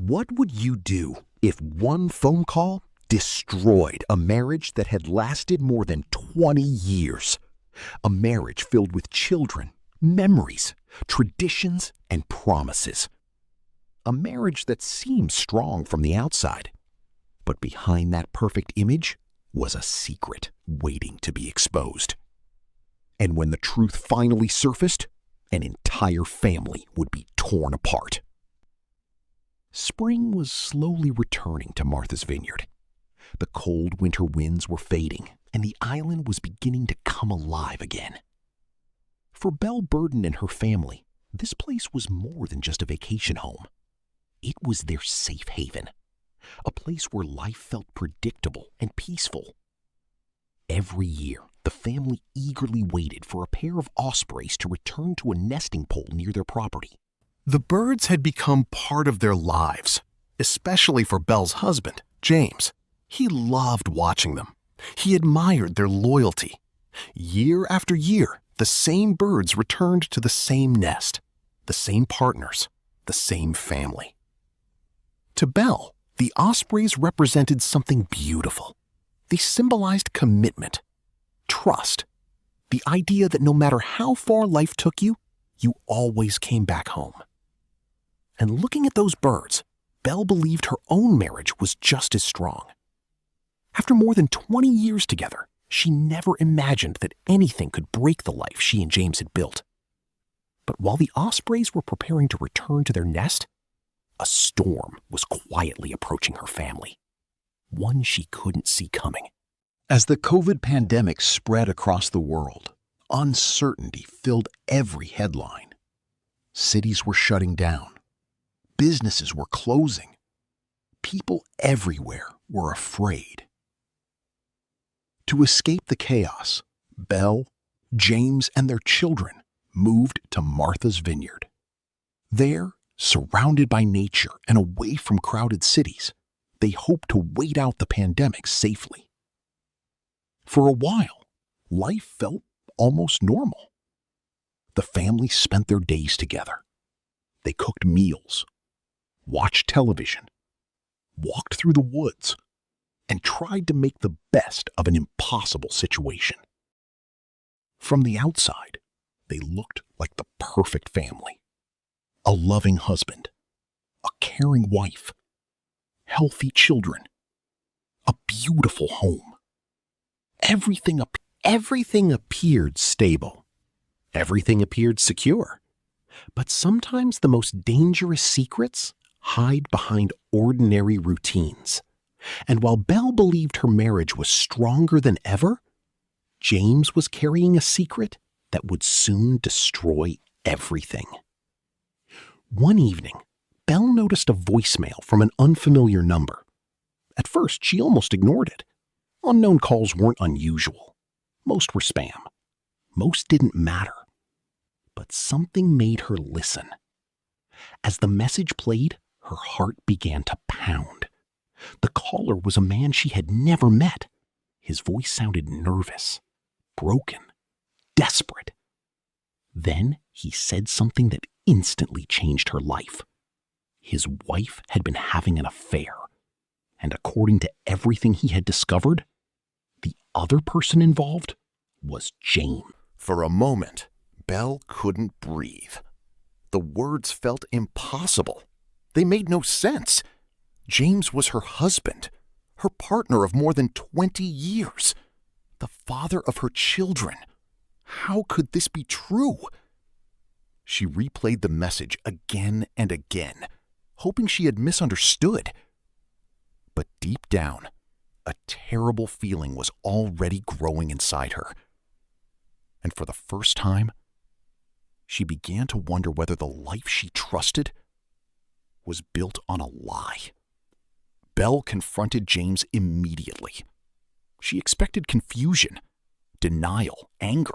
What would you do if one phone call destroyed a marriage that had lasted more than 20 years? A marriage filled with children, memories, traditions, and promises. A marriage that seemed strong from the outside, but behind that perfect image was a secret waiting to be exposed. And when the truth finally surfaced, an entire family would be torn apart. Spring was slowly returning to Martha's Vineyard. The cold winter winds were fading, and the island was beginning to come alive again. For Belle Burden and her family, this place was more than just a vacation home. It was their safe haven, a place where life felt predictable and peaceful. Every year, the family eagerly waited for a pair of ospreys to return to a nesting pole near their property. The birds had become part of their lives, especially for Belle's husband, James. He loved watching them. He admired their loyalty. Year after year, the same birds returned to the same nest, the same partners, the same family. To Belle, the ospreys represented something beautiful. They symbolized commitment, trust, the idea that no matter how far life took you, you always came back home. And looking at those birds, Belle believed her own marriage was just as strong. After more than 20 years together, she never imagined that anything could break the life she and James had built. But while the ospreys were preparing to return to their nest, a storm was quietly approaching her family, one she couldn't see coming. As the COVID pandemic spread across the world, uncertainty filled every headline. Cities were shutting down. Businesses were closing. People everywhere were afraid. To escape the chaos, Belle, James, and their children moved to Martha's Vineyard. There, surrounded by nature and away from crowded cities, they hoped to wait out the pandemic safely. For a while, life felt almost normal. The family spent their days together. They cooked meals, watched television, walked through the woods, and tried to make the best of an impossible situation. From the outside, they looked like the perfect family. A loving husband, a caring wife, healthy children, a beautiful home. Everything appeared stable. Everything appeared secure. But sometimes the most dangerous secrets hide behind ordinary routines. And while Belle believed her marriage was stronger than ever, James was carrying a secret that would soon destroy everything. One evening, Belle noticed a voicemail from an unfamiliar number. At first, she almost ignored it. Unknown calls weren't unusual. Most were spam. Most didn't matter. But something made her listen. As the message played, her heart began to pound. The caller was a man she had never met. His voice sounded nervous, broken, desperate. Then he said something that instantly changed her life. His wife had been having an affair, and according to everything he had discovered, the other person involved was James. For a moment, Belle couldn't breathe. The words felt impossible. They made no sense. James was her husband, her partner of more than 20 years, the father of her children. How could this be true? She replayed the message again and again, hoping she had misunderstood. But deep down, a terrible feeling was already growing inside her. And for the first time, she began to wonder whether the life she trusted was built on a lie. Belle confronted James immediately. She expected confusion, denial, anger,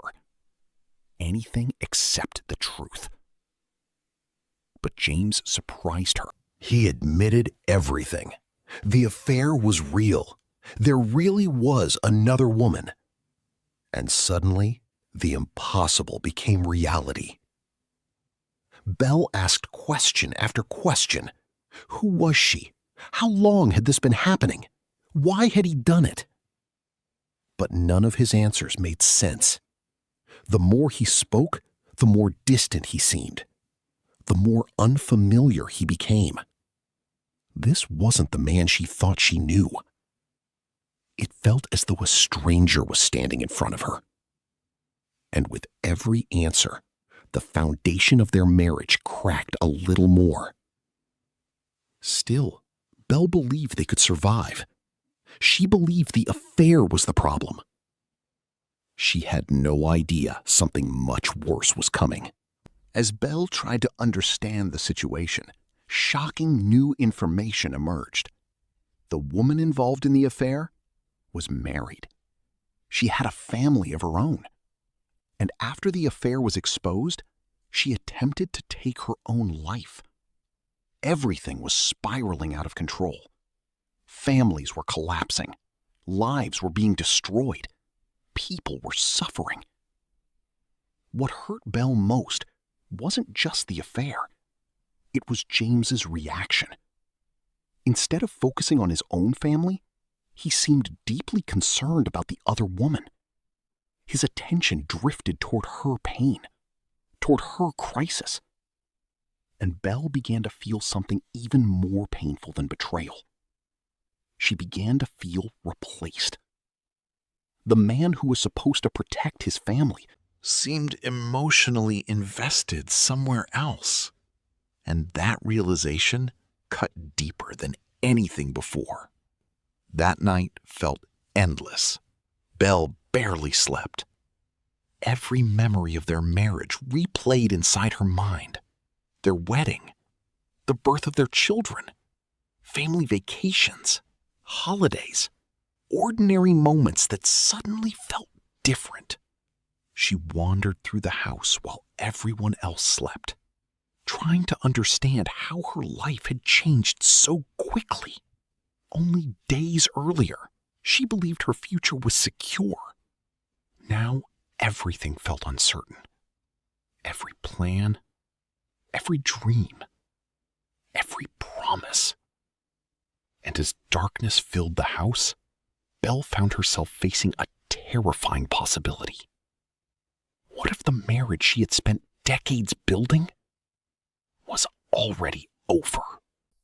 anything except the truth. But James surprised her. He admitted everything. The affair was real. There really was another woman. And suddenly, the impossible became reality. Belle asked question after question. Who was she? How long had this been happening? Why had he done it? But none of his answers made sense. The more he spoke, the more distant he seemed, the more unfamiliar he became. This wasn't the man she thought she knew. It felt as though a stranger was standing in front of her. And with every answer, the foundation of their marriage cracked a little more. Still, Belle believed they could survive. She believed the affair was the problem. She had no idea something much worse was coming. As Belle tried to understand the situation, shocking new information emerged. The woman involved in the affair was married. She had a family of her own. And after the affair was exposed, she attempted to take her own life. Everything was spiraling out of control. Families were collapsing. Lives were being destroyed. People were suffering. What hurt Belle most wasn't just the affair. It was James's reaction. Instead of focusing on his own family, he seemed deeply concerned about the other woman. His attention drifted toward her pain, toward her crisis. And Belle began to feel something even more painful than betrayal. She began to feel replaced. The man who was supposed to protect his family seemed emotionally invested somewhere else. And that realization cut deeper than anything before. That night felt endless. Belle barely slept. Every memory of their marriage replayed inside her mind. Their wedding, the birth of their children, family vacations, holidays, ordinary moments that suddenly felt different. She wandered through the house while everyone else slept, trying to understand how her life had changed so quickly. Only days earlier, she believed her future was secure. Now everything felt uncertain. Every plan, every dream, every promise. And as darkness filled the house, Belle found herself facing a terrifying possibility. What if the marriage she had spent decades building was already over?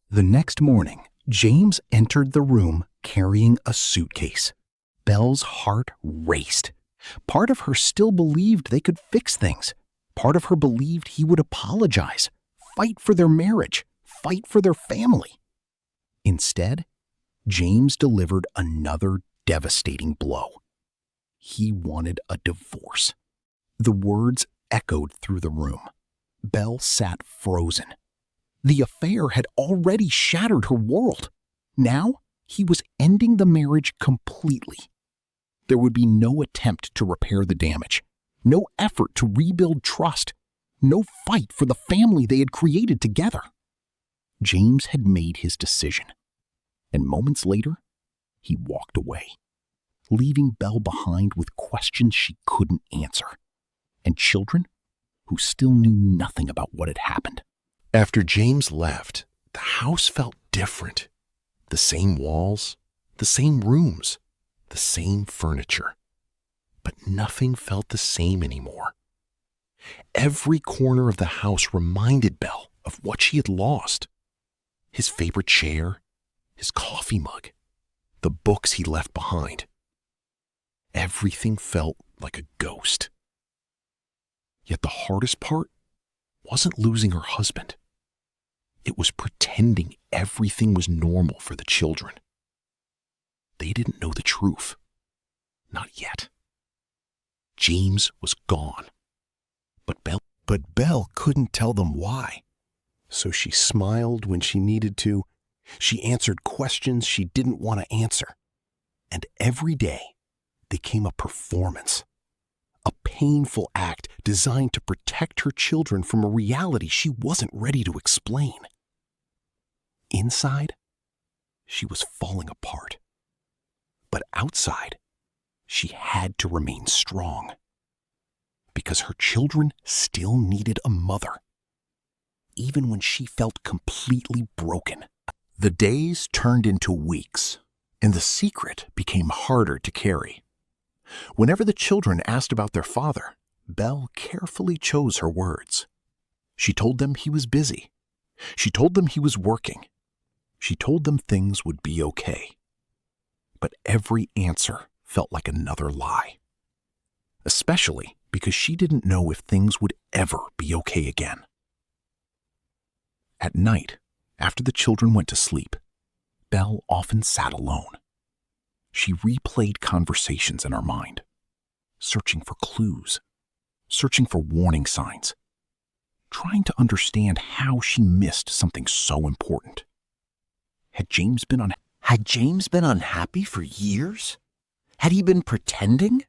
The next morning, James entered the room carrying a suitcase. Belle's heart raced. Part of her still believed they could fix things. Part of her believed he would apologize, fight for their marriage, fight for their family. Instead, James delivered another devastating blow. He wanted a divorce. The words echoed through the room. Belle sat frozen. The affair had already shattered her world. Now, he was ending the marriage completely. There would be no attempt to repair the damage, no effort to rebuild trust, no fight for the family they had created together. James had made his decision, and moments later, he walked away, leaving Belle behind with questions she couldn't answer, and children who still knew nothing about what had happened. After James left, the house felt different. The same walls, the same rooms, the same furniture. But nothing felt the same anymore. Every corner of the house reminded Belle of what she had lost. His favorite chair, his coffee mug, the books he left behind. Everything felt like a ghost. Yet the hardest part wasn't losing her husband. It was pretending everything was normal for the children. They didn't know the truth. Not yet. James was gone. But Belle couldn't tell them why. So she smiled when she needed to. She answered questions she didn't want to answer. And every day became a performance. A painful act designed to protect her children from a reality she wasn't ready to explain. Inside, she was falling apart. But outside, she had to remain strong. Because her children still needed a mother. even when she felt completely broken. The days turned into weeks, and the secret became harder to carry. Whenever the children asked about their father, Belle carefully chose her words. She told them he was busy. She told them he was working. She told them things would be okay. But every answer felt like another lie, especially because she didn't know if things would ever be okay again. At night, after the children went to sleep, Belle often sat alone. She replayed conversations in her mind, searching for clues, searching for warning signs, trying to understand how she missed something so important. Had James been unhappy for years? Had he been pretending?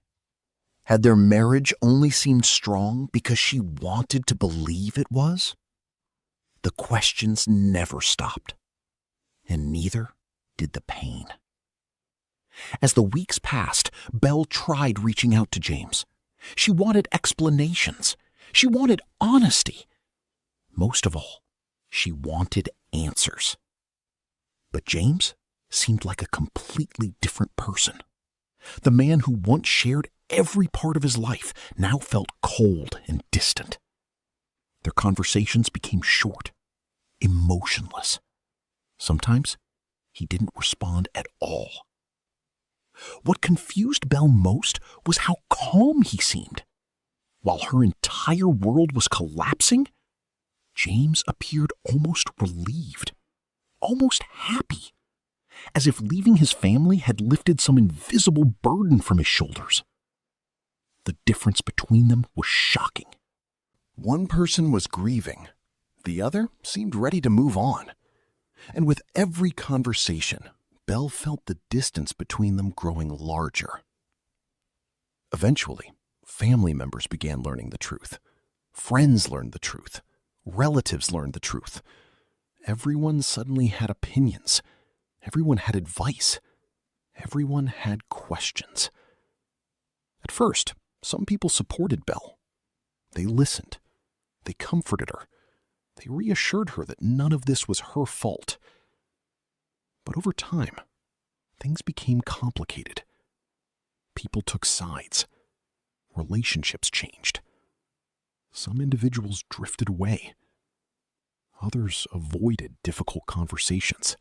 Had their marriage only seemed strong because she wanted to believe it was? The questions never stopped, and neither did the pain. As the weeks passed, Belle tried reaching out to James. She wanted explanations. She wanted honesty. Most of all, she wanted answers. But James seemed like a completely different person. The man who once shared every part of his life now felt cold and distant. Their conversations became short, emotionless. Sometimes he didn't respond at all. What confused Belle most was how calm he seemed. While her entire world was collapsing, James appeared almost relieved, almost happy, as if leaving his family had lifted some invisible burden from his shoulders. The difference between them was shocking. One person was grieving. The other seemed ready to move on. And with every conversation, Belle felt the distance between them growing larger. Eventually, family members began learning the truth. Friends learned the truth. Relatives learned the truth. Everyone suddenly had opinions. Everyone had advice. Everyone had questions. At first, some people supported Belle. They listened. They comforted her. They reassured her that none of this was her fault. But over time, things became complicated. People took sides. Relationships changed. Some individuals drifted away. Others avoided difficult conversations.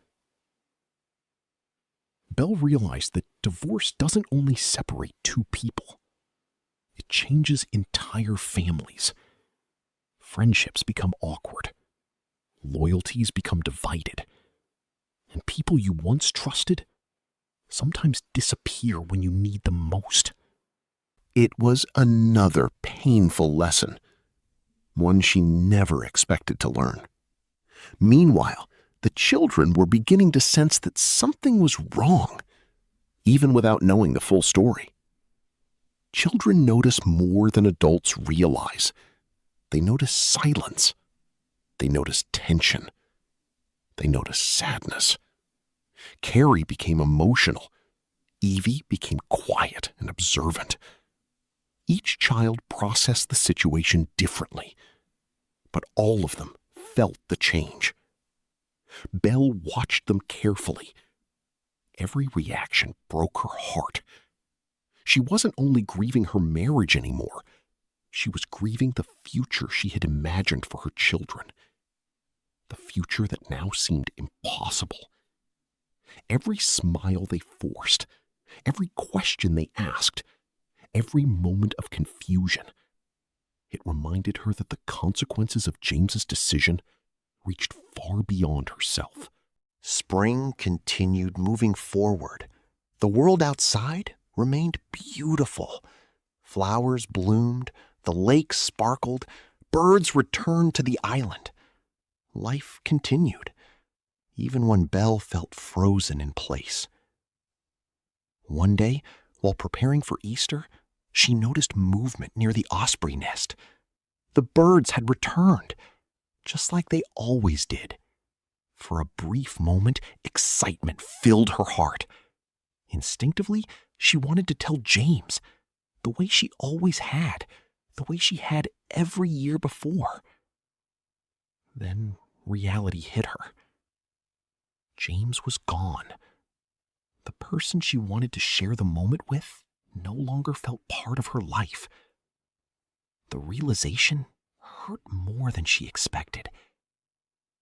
Belle realized that divorce doesn't only separate two people. It changes entire families. Friendships become awkward. Loyalties become divided. And people you once trusted sometimes disappear when you need them most. It was another painful lesson, one she never expected to learn. Meanwhile, the children were beginning to sense that something was wrong, even without knowing the full story. Children notice more than adults realize. They notice silence. They notice tension. They notice sadness. Carrie became emotional. Evie became quiet and observant. Each child processed the situation differently, but all of them felt the change. Belle watched them carefully. Every reaction broke her heart. She wasn't only grieving her marriage anymore. She was grieving the future she had imagined for her children. The future that now seemed impossible. Every smile they forced, every question they asked, every moment of confusion, it reminded her that the consequences of James's decision reached far beyond herself. Spring continued moving forward. The world outside remained beautiful. Flowers bloomed, the lake sparkled, birds returned to the island. Life continued, even when Belle felt frozen in place. One day, while preparing for Easter, she noticed movement near the osprey nest. The birds had returned, just like they always did. For a brief moment, excitement filled her heart. Instinctively, she wanted to tell James, the way she always had, the way she had every year before. Then reality hit her. James was gone. The person she wanted to share the moment with no longer felt part of her life. The realization hurt more than she expected.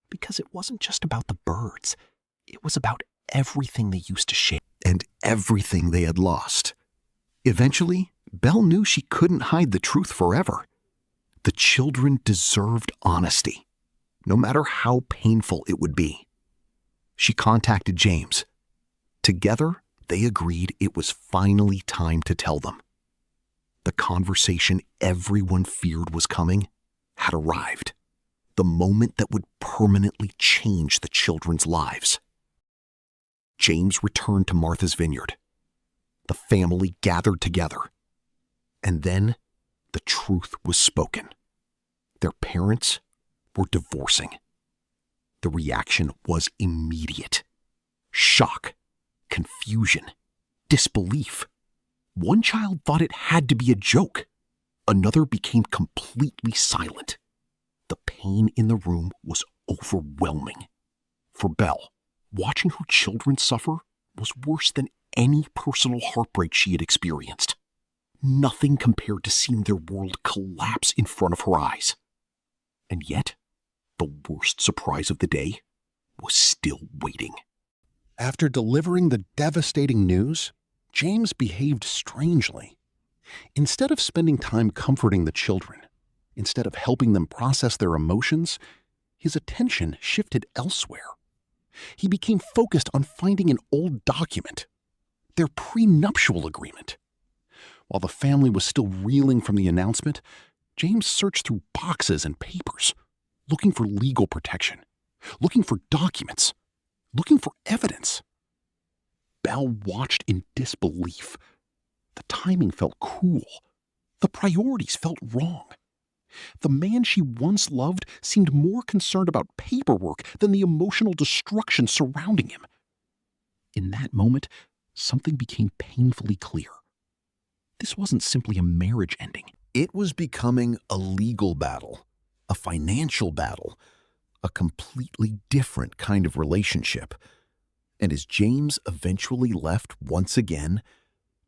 Because it wasn't just about the birds. It was about everything they used to share. And everything they had lost. Eventually, Belle knew she couldn't hide the truth forever. The children deserved honesty, no matter how painful it would be. She contacted James. Together, they agreed it was finally time to tell them. The conversation everyone feared was coming had arrived. The moment that would permanently change the children's lives. James returned to Martha's Vineyard. The family gathered together. And then the truth was spoken. Their parents were divorcing. The reaction was immediate. Shock, confusion, disbelief. One child thought it had to be a joke. Another became completely silent. The pain in the room was overwhelming. For Belle, watching her children suffer was worse than any personal heartbreak she had experienced. Nothing compared to seeing their world collapse in front of her eyes. And yet, the worst surprise of the day was still waiting. After delivering the devastating news, James behaved strangely. Instead of spending time comforting the children, instead of helping them process their emotions, his attention shifted elsewhere. He became focused on finding an old document, their prenuptial agreement. While the family was still reeling from the announcement, James searched through boxes and papers, looking for legal protection, looking for documents, looking for evidence. Belle watched in disbelief. The timing felt cool. The priorities felt wrong. The man she once loved seemed more concerned about paperwork than the emotional destruction surrounding him. In that moment, something became painfully clear. This wasn't simply a marriage ending. It was becoming a legal battle, a financial battle, a completely different kind of relationship. And as James eventually left once again,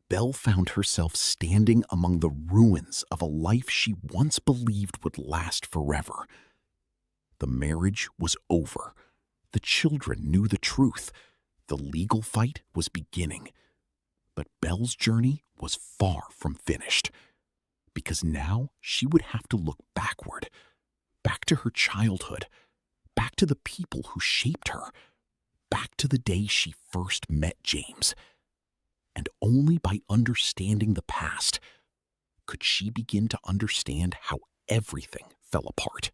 Belle found herself standing among the ruins of a life she once believed would last forever. The marriage was over. The children knew the truth. The legal fight was beginning. But Belle's journey was far from finished. Because now she would have to look backward, back to her childhood, back to the people who shaped her, back to the day she first met James. And only by understanding the past could she begin to understand how everything fell apart.